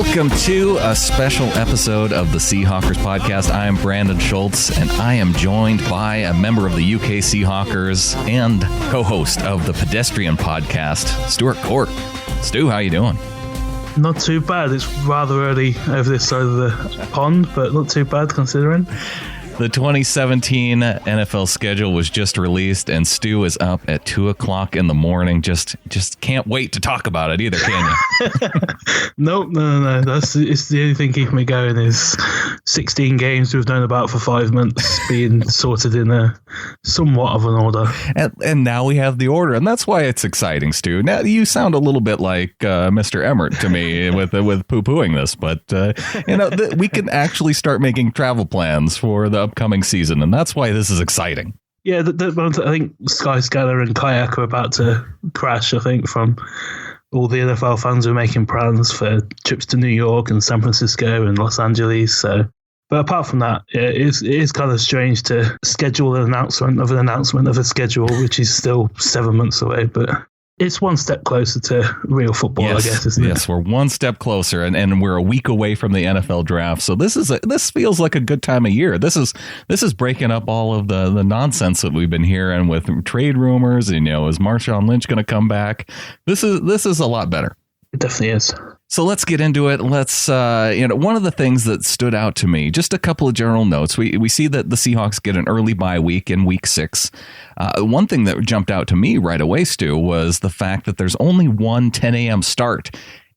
Welcome to a special episode of the Seahawkers podcast. I am Brandan Schultz, and I am joined by a member of the UK Seahawkers and co-host of the Pedestrian Podcast, Stuart Court. Stu, how you doing? Not too bad. It's rather early over this side of the pond, but not too bad considering. The 2017 NFL schedule was just released, and Stu is up at 2 o'clock in the morning. Just can't wait to talk about it either, can you? Nope, no. It's the only thing keeping me going is 16 games we've known about for 5 months being sorted in a somewhat of an order. And now we have the order, and that's why it's exciting, Stu. Now you sound a little bit like Mr. Emmert to me with poo-pooing this, but we can actually start making travel plans for the upcoming season, and that's why this is exciting. Yeah, I think Skyscanner and Kayak are about to crash, I think, from all the NFL fans who are making plans for trips to New York and San Francisco and Los Angeles. So, but apart from that, yeah, it is kind of strange to schedule an announcement of a schedule, which is still 7 months away, but it's one step closer to real football, yes, I guess, isn't it? Yes, we're one step closer, and we're a week away from the NFL draft. So this feels like a good time of year. This is breaking up all of the nonsense that we've been hearing with trade rumors. And, is Marshawn Lynch going to come back? This is a lot better. It definitely is. So let's get into it. Let's, one of the things that stood out to me, just a couple of general notes. We see that the Seahawks get an early bye week in week 6. One thing that jumped out to me right away, Stu, was the fact that there's only one 10 a.m. start,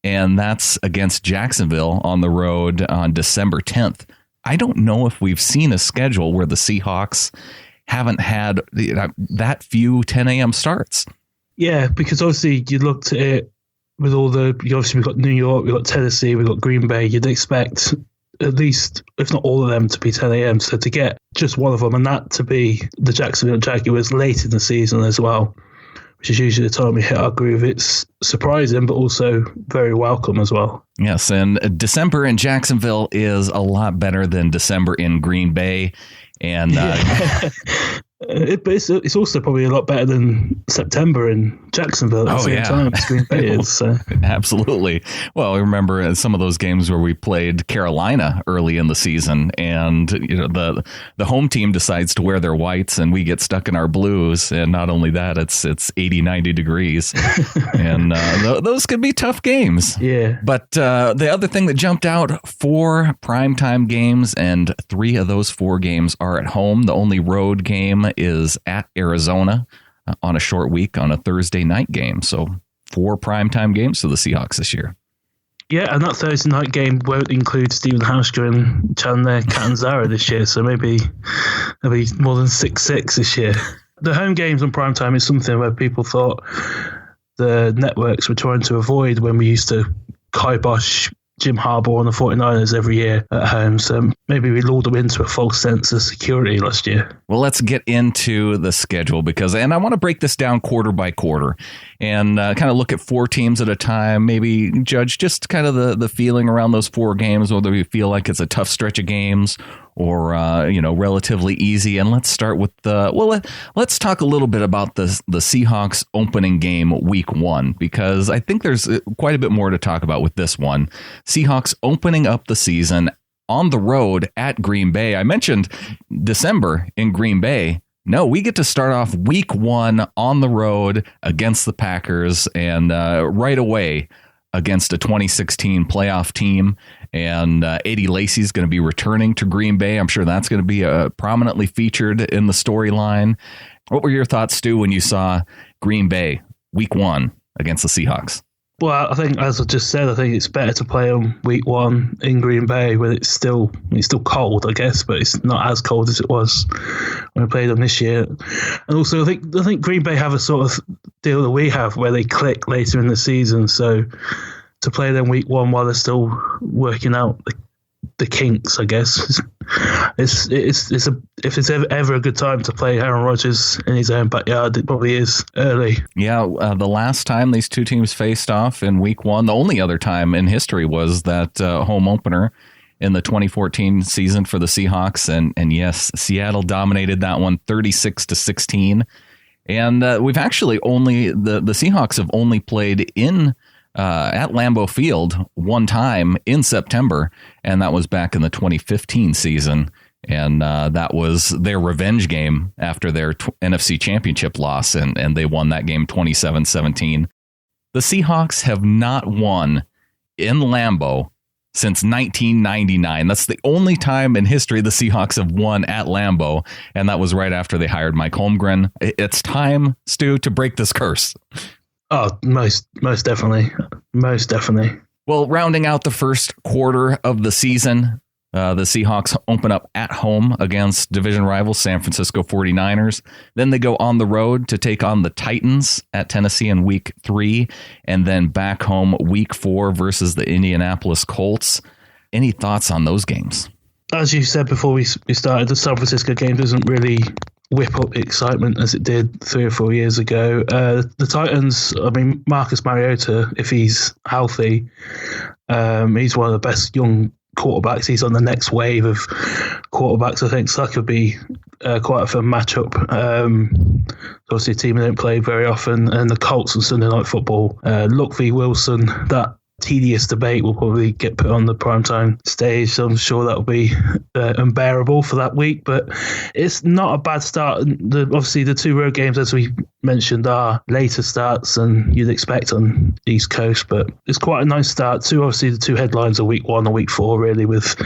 and that's against Jacksonville on the road on December 10th. I don't know if we've seen a schedule where the Seahawks haven't had that few 10 a.m. starts. Yeah, because obviously you looked at it, with obviously we've got New York, we've got Tennessee, we've got Green Bay, you'd expect at least, if not all of them, to be 10 a.m. So to get just one of them, and that to be the Jacksonville Jaguars late in the season as well, which is usually the time we hit our groove, it's surprising, but also very welcome as well. Yes, and December in Jacksonville is a lot better than December in Green Bay. And it's also probably a lot better than September in Jacksonville at the same time as Green Bay is. So. Absolutely. Well, I remember some of those games where we played Carolina early in the season, and the home team decides to wear their whites, and we get stuck in our blues. And not only that, it's 80, 90 degrees, and those could be tough games. Yeah. But the other thing that jumped out, 4 primetime games, and 3 of those 4 games are at home. The only road game is at Arizona on a short week on a Thursday night game. So 4 primetime games for the Seahawks this year. Yeah, and that Thursday night game won't include Stephen Hauschka and Chandler Catanzaro this year, so maybe there'll be more than 6-6 this year. The home games on primetime is something where people thought the networks were trying to avoid when we used to kibosh Jim Harbaugh and the 49ers every year at home. So maybe we lulled them into a false sense of security last year. Well, let's get into the schedule and I want to break this down quarter by quarter and kind of look at 4 teams at a time, maybe judge just kind of the feeling around those 4 games, whether we feel like it's a tough stretch of games or, relatively easy. And let's start with let's talk a little bit about the Seahawks opening game week 1, because I think there's quite a bit more to talk about with this one. Seahawks opening up the season on the road at Green Bay. I mentioned December in Green Bay. No, we get to start off week 1 on the road against the Packers, and right away against a 2016 playoff team. And Eddie Lacy's going to be returning to Green Bay. I'm sure that's going to be prominently featured in the storyline. What were your thoughts, Stu, when you saw Green Bay week 1 against the Seahawks? Well, I think, as I just said, I think it's better to play on week 1 in Green Bay when it's still cold, I guess, but it's not as cold as it was when we played them this year. And also, I think Green Bay have a sort of deal that we have where they click later in the season. So to play them week 1 while they're still working out the kinks, I guess. If it's ever a good time to play Aaron Rodgers in his own backyard, it probably is early. Yeah, the last time these 2 teams faced off in week 1, the only other time in history was that home opener in the 2014 season for the Seahawks. And yes, Seattle dominated that one 36-16. And we've actually the Seahawks have only played in at Lambeau Field one time in September, and that was back in the 2015 season. And that was their revenge game after their NFC Championship loss, and they won that game 27-17. The Seahawks have not won in Lambeau since 1999. That's the only time in history the Seahawks have won at Lambeau, and that was right after they hired Mike Holmgren. It's time, Stu, to break this curse. Oh, most definitely. Most definitely. Well, rounding out the first quarter of the season, the Seahawks open up at home against division rivals San Francisco 49ers. Then they go on the road to take on the Titans at Tennessee in week 3, and then back home week 4 versus the Indianapolis Colts. Any thoughts on those games? As you said before we started, the San Francisco game doesn't really whip up excitement as it did 3 or 4 years ago. The Titans, I mean, Marcus Mariota, if he's healthy, he's one of the best young quarterbacks. He's on the next wave of quarterbacks, I think, so that could be quite a fun matchup. Obviously a team that don't play very often, and the Colts on Sunday Night Football. Luck v. Wilson, that tedious debate will probably get put on the primetime stage, so I'm sure that'll be unbearable for that week, but it's not a bad start. Obviously the 2 road games, as we mentioned, are later starts than you'd expect on East Coast, but it's quite a nice start too. Obviously the 2 headlines are week 1 and week 4, really, with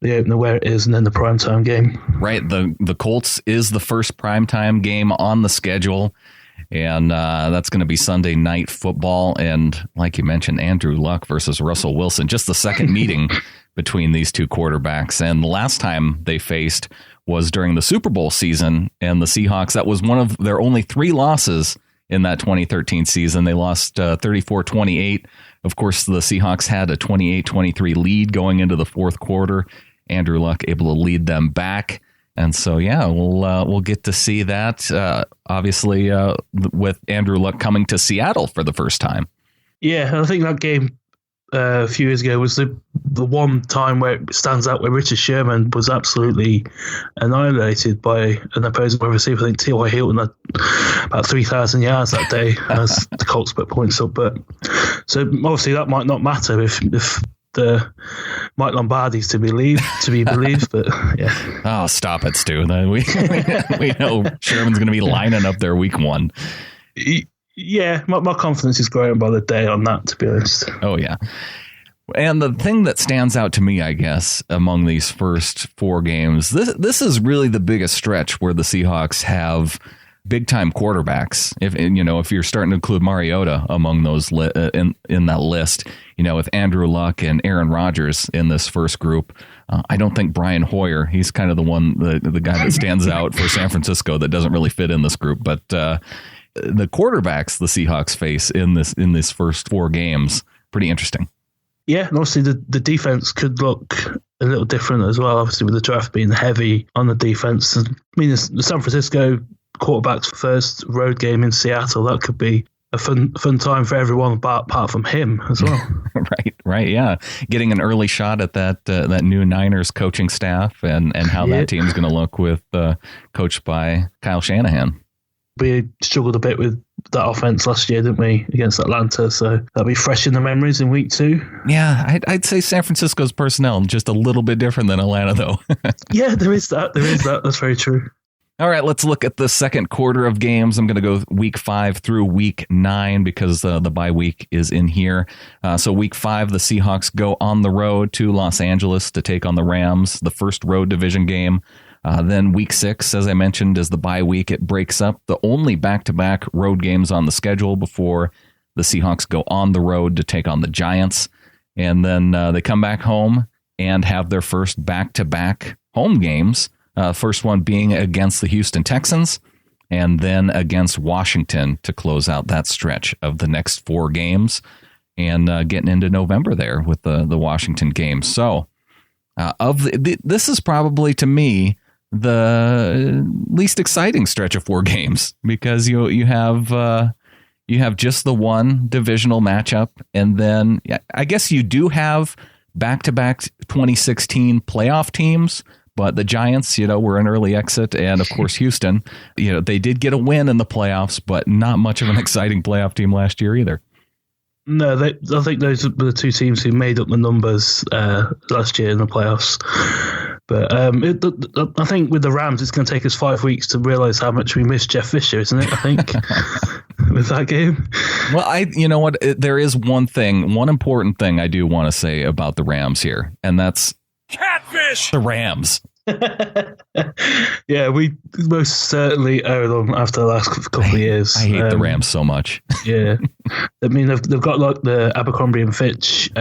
the opener where it is and then the primetime game. Right, the Colts is the first primetime game on the schedule, and that's going to be Sunday Night Football. And like you mentioned, Andrew Luck versus Russell Wilson, just the second meeting between these 2 quarterbacks. And the last time they faced was during the Super Bowl season. And the Seahawks, that was one of their only 3 losses in that 2013 season. They lost 34-28. Of course, the Seahawks had a 28-23 lead going into the fourth quarter. Andrew Luck able to lead them back. And so, yeah, we'll get to see that, obviously, with Andrew Luck coming to Seattle for the first time. Yeah, I think that game a few years ago was the one time where it stands out where Richard Sherman was absolutely annihilated by an opposing receiver. I think T.Y. Hilton had about 3,000 yards that day as the Colts put points up. But so obviously that might not matter if the Mike Lombardi's to be believed, but yeah. Oh, stop it, Stu. We know Sherman's going to be lining up there week 1. Yeah, my confidence is growing by the day on that, to be honest. Oh, yeah. And the thing that stands out to me, I guess, among these first 4 games, this is really the biggest stretch where the Seahawks have big-time quarterbacks. If you're starting to include Mariota among those in that list, with Andrew Luck and Aaron Rodgers in this first group, I don't think Brian Hoyer, he's kind of the guy that stands out for San Francisco that doesn't really fit in this group. But the quarterbacks the Seahawks face in this first 4 games, pretty interesting. Yeah, and obviously the defense could look a little different as well, obviously with the draft being heavy on the defense. I mean, the San Francisco quarterback's first road game in Seattle, that could be a fun time for everyone apart from him as well. Right, yeah. Getting an early shot at that new Niners coaching staff and how that team's going to look with coached by Kyle Shanahan. We struggled a bit with that offense last year, didn't we, against Atlanta? So that'll be fresh in the memories in week 2. Yeah, I'd say San Francisco's personnel just a little bit different than Atlanta, though. Yeah, there is that. That's very true. All right, let's look at the second quarter of games. I'm going to go week 5 through week 9 because the bye week is in here. So week 5, the Seahawks go on the road to Los Angeles to take on the Rams, the first road division game. Then week 6, as I mentioned, is the bye week. It breaks up the only back-to-back road games on the schedule before the Seahawks go on the road to take on the Giants. And then they come back home and have their first back-to-back home games. First one being against the Houston Texans, and then against Washington to close out that stretch of the next 4 games, and getting into November there with the Washington game. So, this is probably to me the least exciting stretch of 4 games because you have just the one divisional matchup, and then I guess you do have back-to-back 2016 playoff teams. But the Giants, were an early exit. And, of course, Houston, they did get a win in the playoffs, but not much of an exciting playoff team last year either. No, I think those were the two teams who made up the numbers last year in the playoffs. But I think with the Rams, it's going to take us 5 weeks to realise how much we miss Jeff Fisher, isn't it? I think with that game. Well, you know what? There is one important thing I do want to say about the Rams here, and that's catfish. The Rams. Yeah, we most certainly owe them after the last couple of years. I hate the Rams so much. Yeah, I mean they've got like the Abercrombie and Fitch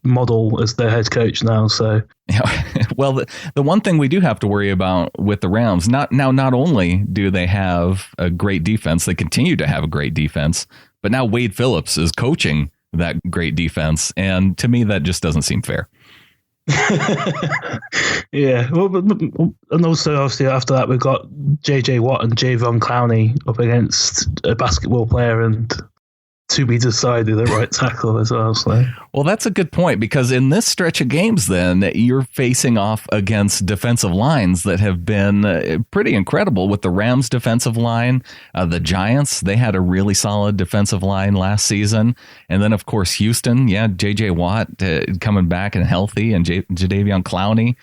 model as their head coach now. So yeah, well, the one thing we do have to worry about with the Rams, not only do they have a great defense, they continue to have a great defense, but now Wade Phillips is coaching that great defense, and to me that just doesn't seem fair. Yeah, well, and also obviously after that we've got JJ Watt and Javon Clowney up against a basketball player and to be decided at right tackle as well. So. Well, that's a good point, because in this stretch of games, then you're facing off against defensive lines that have been pretty incredible. With the Rams defensive line, the Giants, they had a really solid defensive line last season. And then, of course, Houston, JJ Watt coming back and healthy, and Jadeveon Clowney.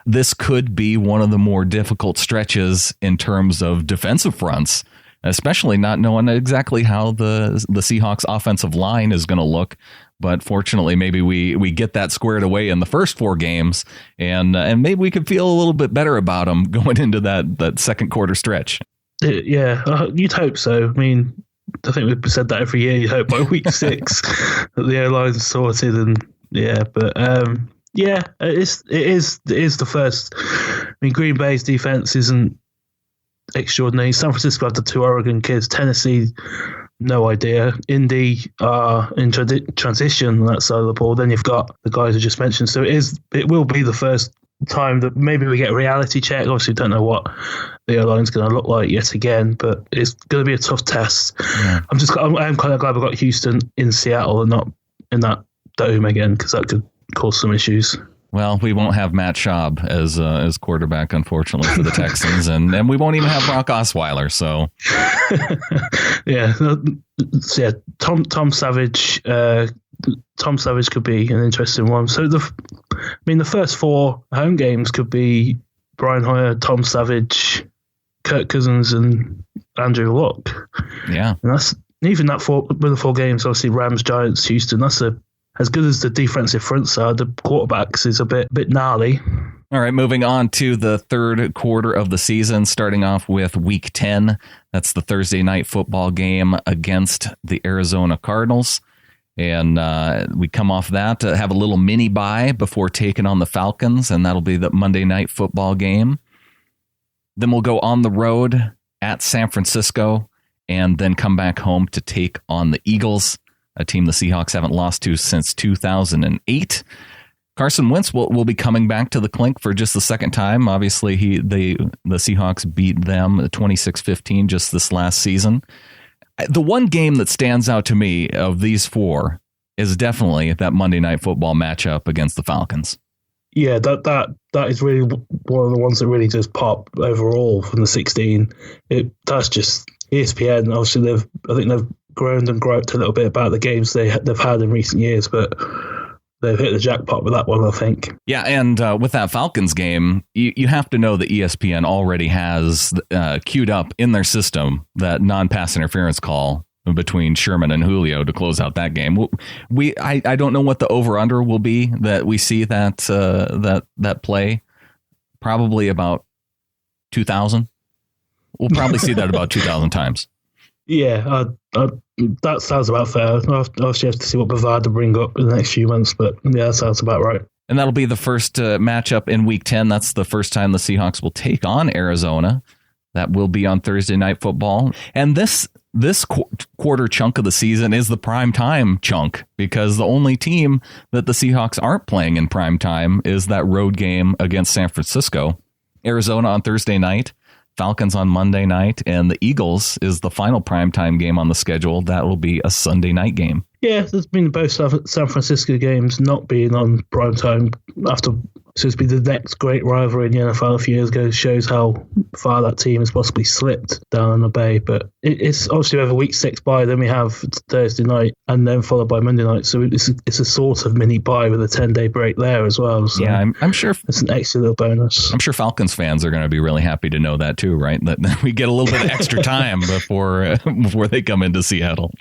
This could be one of the more difficult stretches in terms of defensive fronts, especially not knowing exactly how the Seahawks offensive line is going to look. But fortunately, maybe we get that squared away in the first 4 games, and maybe we could feel a little bit better about them going into that second quarter stretch. Yeah, you'd hope so. I mean, I think we've said that every year. You hope by week 6 that the O-line's sorted, and but it is the first. I mean, Green Bay's defense isn't extraordinary. San Francisco have the 2 Oregon kids. Tennessee, no idea. Indy are in transition on that side of the ball. Then you've got the guys I just mentioned. So it will be the first time that maybe we get a reality check. Obviously, don't know what the airline's going to look like yet again, but it's going to be a tough test. Yeah. I'm kind of glad we got Houston in Seattle and not in that dome again, because that could cause some issues. Well, we won't have Matt Schaub as quarterback, unfortunately, for the Texans, and we won't even have Brock Osweiler. So, Tom Savage. Tom Savage could be an interesting one. So the first 4 home games could be Brian Hoyer, Tom Savage, Kirk Cousins, and Andrew Luck. Yeah, and that's even that with the 4 games. Obviously, Rams, Giants, Houston. That's as good as the defensive fronts are, the quarterbacks is a bit gnarly. All right, moving on to the third quarter of the season, starting off with Week 10. That's the Thursday night football game against the Arizona Cardinals. And we come off that to have a little mini bye before taking on the Falcons, and that'll be the Monday night football game. Then we'll go on the road at San Francisco and then come back home to take on the Eagles, a team the Seahawks haven't lost to since 2008. Carson Wentz will be coming back to the clink for just the second time. Obviously, the Seahawks beat them 26-15 just this last season. The one game that stands out to me of these 4 is definitely that Monday Night Football matchup against the Falcons. Yeah, that is really one of the ones that really does pop overall from the 16. That's just ESPN. Obviously, I think they've groaned and griped a little bit about the games they've had in recent years, but they've hit the jackpot with that one, I think. Yeah, and with that Falcons game, you have to know that ESPN already has queued up in their system that non-pass interference call between Sherman and Julio to close out that game. I don't know what the over-under will be that we see that play. Probably about 2,000. We'll probably see that about 2,000 times. Yeah, that sounds about fair. I'll obviously have to see what Bavard bring up in the next few months, but yeah, that sounds about right. And that'll be the first matchup in Week 10. That's the first time the Seahawks will take on Arizona. That will be on Thursday Night Football. And this quarter chunk of the season is the prime time chunk, because the only team that the Seahawks aren't playing in prime time is that road game against San Francisco. Arizona on Thursday night, Falcons on Monday night, and the Eagles is the final primetime game on the schedule. That will be a Sunday night game. Yeah, there's been both San Francisco games not being on primetime after. So it's been the next great rivalry in the NFL a few years ago. It shows how far that team has possibly slipped down on the Bay. But it's obviously we have a week 6 bye, then we have Thursday night, and then followed by Monday night. So it's a sort of mini bye with a 10-day break there as well. So yeah, I'm sure it's an extra little bonus. I'm sure Falcons fans are going to be really happy to know that too, right? That we get a little bit of extra time before they come into Seattle.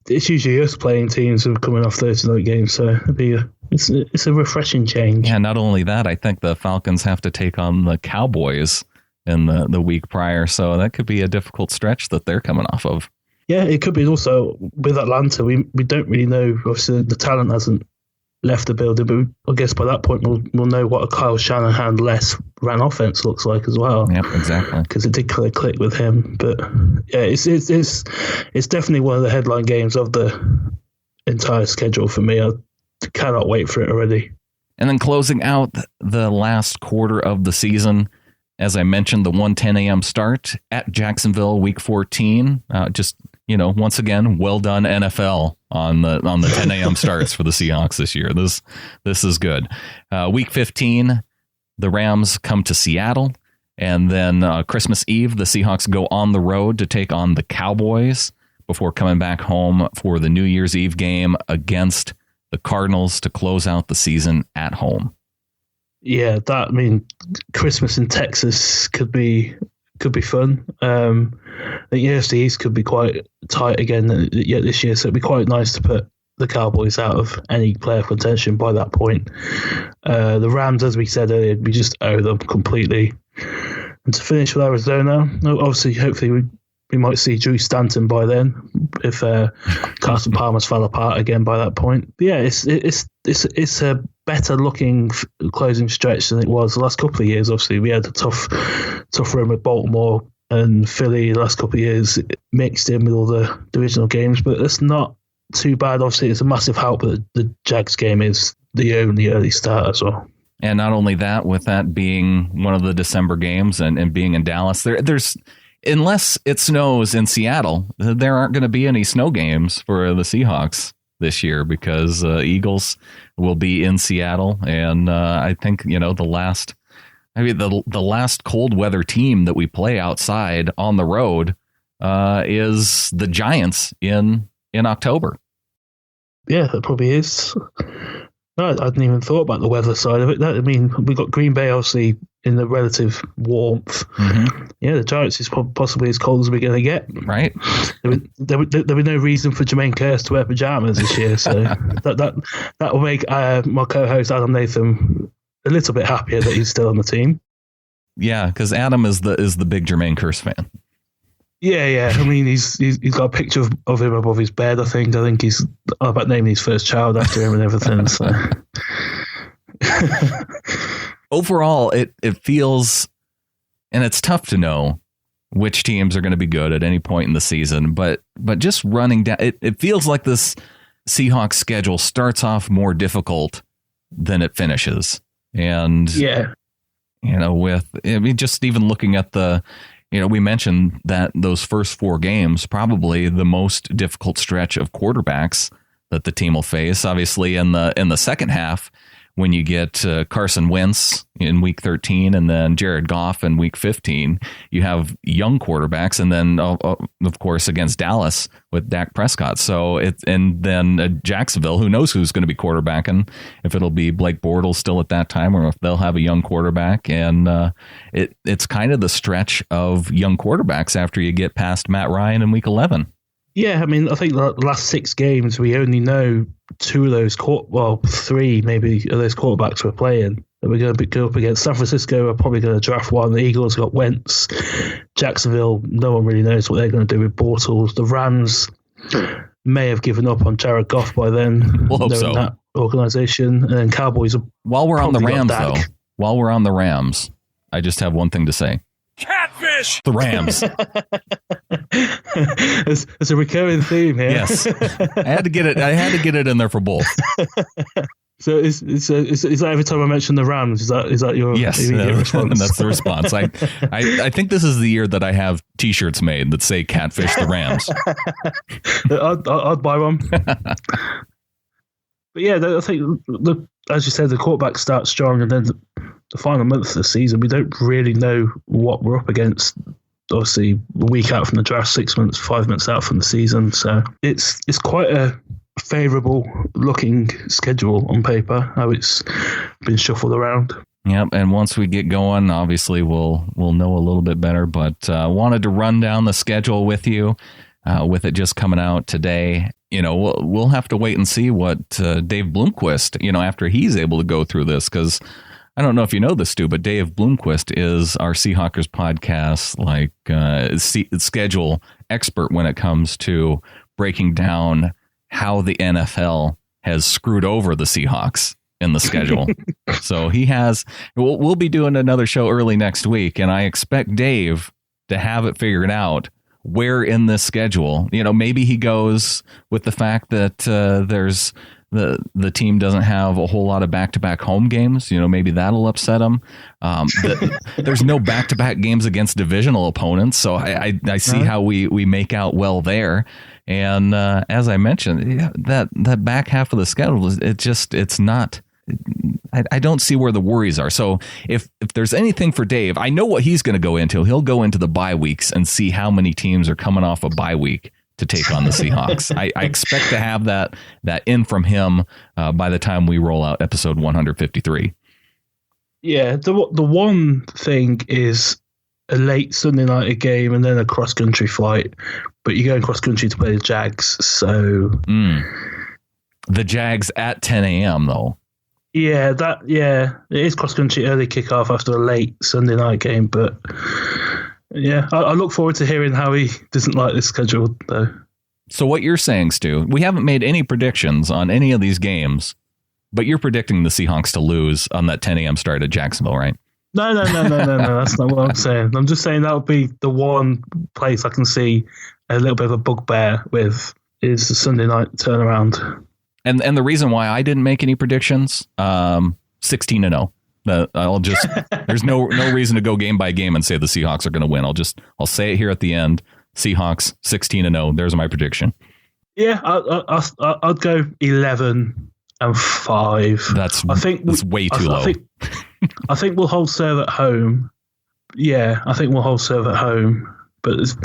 It's usually us playing teams who are coming off Thursday night games, so it's a refreshing change. Yeah, not only that, I think the Falcons have to take on the Cowboys in the week prior, so that could be a difficult stretch that they're coming off of. Yeah, it could be. Also with Atlanta, we don't really know. Obviously, the talent hasn't left the building, but I guess by that point we'll know what a Kyle Shanahan-less ran offense looks like as well. Yep, exactly. Because it did click with him. But yeah, it's definitely one of the headline games of the entire schedule for me. I cannot wait for it already. And then closing out the last quarter of the season, as I mentioned, the 1:10 a.m. start at Jacksonville, Week 14. Once again, well done NFL on the 10 a.m. starts for the Seahawks this year. This is good. Week 15, the Rams come to Seattle, and then Christmas Eve, the Seahawks go on the road to take on the Cowboys before coming back home for the New Year's Eve game against the Cardinals to close out the season at home. Yeah, Christmas in Texas could be fun. The NFC East could be quite tight again this year, so it'd be quite nice to put the Cowboys out of any playoff contention by that point. The Rams, as we said earlier, we just owe them completely. And to finish with Arizona, obviously, hopefully we might see Drew Stanton by then if Carson Palmer's fell apart again by that point. But yeah, it's a better looking closing stretch than it was the last couple of years. Obviously, we had a tough run with Baltimore and Philly the last couple of years, mixed in with all the divisional games, but it's not too bad. Obviously, it's a massive help that the Jags game is the only early start as well. And not only that, with that being one of the December games and being in Dallas, there's unless it snows in Seattle, there aren't going to be any snow games for the Seahawks this year because Eagles will be in Seattle. And I think, the last cold weather team that we play outside on the road is the Giants in October. Yeah, that probably is. No, I hadn't even thought about the weather side of it. We got Green Bay obviously in the relative warmth. Mm-hmm. Yeah, the Giants is possibly as cold as we're going to get. Right. There would no reason for Jermaine Kearse to wear pajamas this year, so that will make my co-host Adam Nathan a little bit happier that he's still on the team. Yeah, because Adam is the big Jermaine Kearse fan. Yeah. I mean, he's got a picture of him above his bed. I think he's about naming his first child after him and everything. So. Overall, it feels, and it's tough to know which teams are going to be good at any point in the season, but just running down, it feels like this Seahawks schedule starts off more difficult than it finishes. And, just even looking at we mentioned that those first 4 games, probably the most difficult stretch of quarterbacks that the team will face. Obviously, in the second half, when you get Carson Wentz in Week 13 and then Jared Goff in Week 15, you have young quarterbacks, and then of course against Dallas with Dak Prescott. So and then Jacksonville, who knows who's going to be quarterbacking, if it'll be Blake Bortles still at that time, or if they'll have a young quarterback. And it's kind of the stretch of young quarterbacks after you get past Matt Ryan in Week 11. Yeah, I mean, I think the last 6 games, we only know 2 of those, 3 maybe of those quarterbacks we're playing that we're going to go up against. San Francisco are probably going to draft one. The Eagles got Wentz. Jacksonville, no one really knows what they're going to do with Bortles. The Rams may have given up on Jared Goff by then. We'll hope so. That organization. And then Cowboys are While we're on the Rams, I just have one thing to say. Catfish! The Rams. It's a recurring theme here. Yes. I had to get it in there for both. So is that every time I mention the Rams? Is that your immediate response? That's the response. I think this is the year that I have T-shirts made that say "Catfish the Rams." I'd buy one. But yeah, I think as you said, the quarterback starts strong, and then the final month of the season, we don't really know what we're up against. Obviously, a week out from the draft, 6 months, 5 months out from the season, so it's quite a favourable looking schedule on paper, how it's been shuffled around. Yep, and once we get going, obviously we'll know a little bit better. But wanted to run down the schedule with you, with it just coming out today. We'll have to wait and see what Dave Bloomquist, after he's able to go through this, because I don't know if you know this, Stu, but Dave Bloomquist is our Seahawkers podcast schedule expert when it comes to breaking down how the NFL has screwed over the Seahawks in the schedule. So we'll be doing another show early next week, and I expect Dave to have it figured out where in this schedule. Maybe he goes with the fact that there's the team doesn't have a whole lot of back-to-back home games. Maybe that'll upset him. There's no back-to-back games against divisional opponents, so I see how we make out well there. And as I mentioned, that back half of the schedule, it's not. I don't see where the worries are. So if there's anything for Dave, I know what he's going to go into. He'll go into the bye weeks and see how many teams are coming off a bye week to take on the Seahawks. I expect to have that in from him by the time we roll out episode 153. Yeah, the one thing is a late Sunday night game and then a cross-country flight, but you're going cross-country to play the Jags, so... The Jags at 10 a.m., though. Yeah, it is cross-country early kickoff after a late Sunday night game, but... Yeah, I look forward to hearing how he doesn't like this schedule, though. So what you're saying, Stu, we haven't made any predictions on any of these games, but you're predicting the Seahawks to lose on that 10 a.m. start at Jacksonville, right? No, that's not what I'm saying. I'm just saying that would be the one place I can see a little bit of a bugbear with is the Sunday night turnaround. And the reason why I didn't make any predictions, 16-0. I'll just there's no reason to go game by game and say the Seahawks are going to win. I'll say it here at the end. Seahawks 16-0. There's my prediction. Yeah, I'd go 11-5. That's way too low. I think we'll hold serve at home. Yeah, I think we'll hold serve at home. But it's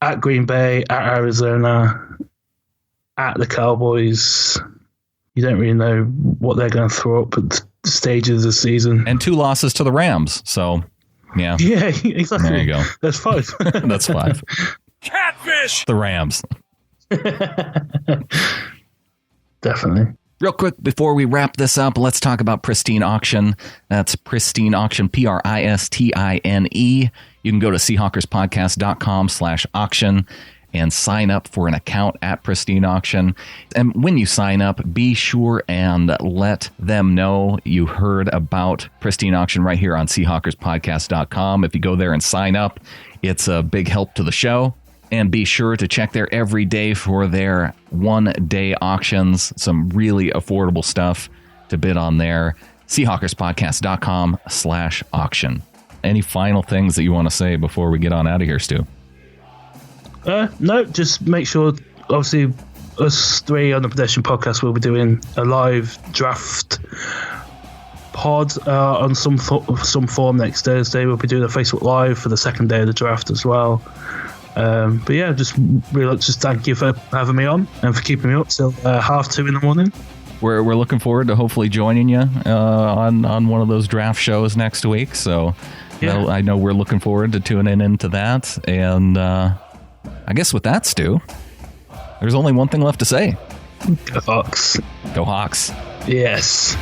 at Green Bay, at Arizona, at the Cowboys, you don't really know what they're going to throw up at stages of the season. And 2 losses to the Rams. So, yeah. Yeah, exactly. There you go. That's 5. That's 5. Catfish! The Rams. Definitely. Real quick, before we wrap this up, let's talk about Pristine Auction. That's Pristine Auction, Pristine. You can go to Seahawkerspodcast.com/auction and sign up for an account at Pristine Auction. And when you sign up, be sure and let them know you heard about Pristine Auction right here on Seahawkerspodcast.com. If you go there and sign up, it's a big help to the show. And be sure to check there every day for their one-day auctions. Some really affordable stuff to bid on there. Seahawkerspodcast.com/auction. Any final things that you want to say before we get on out of here, Stu? No, just make sure, obviously, us 3 on the Pedestrian Podcast will be doing a live draft pod on some form next Thursday. We'll be doing a Facebook Live for the second day of the draft as well. But yeah, just thank you for having me on and for keeping me up till 2:30 in the morning. We're looking forward to hopefully joining you on one of those draft shows next week. So yeah. I know we're looking forward to tuning into that. And I guess with that, Stu, there's only one thing left to say. Go Hawks. Go Hawks. Yes.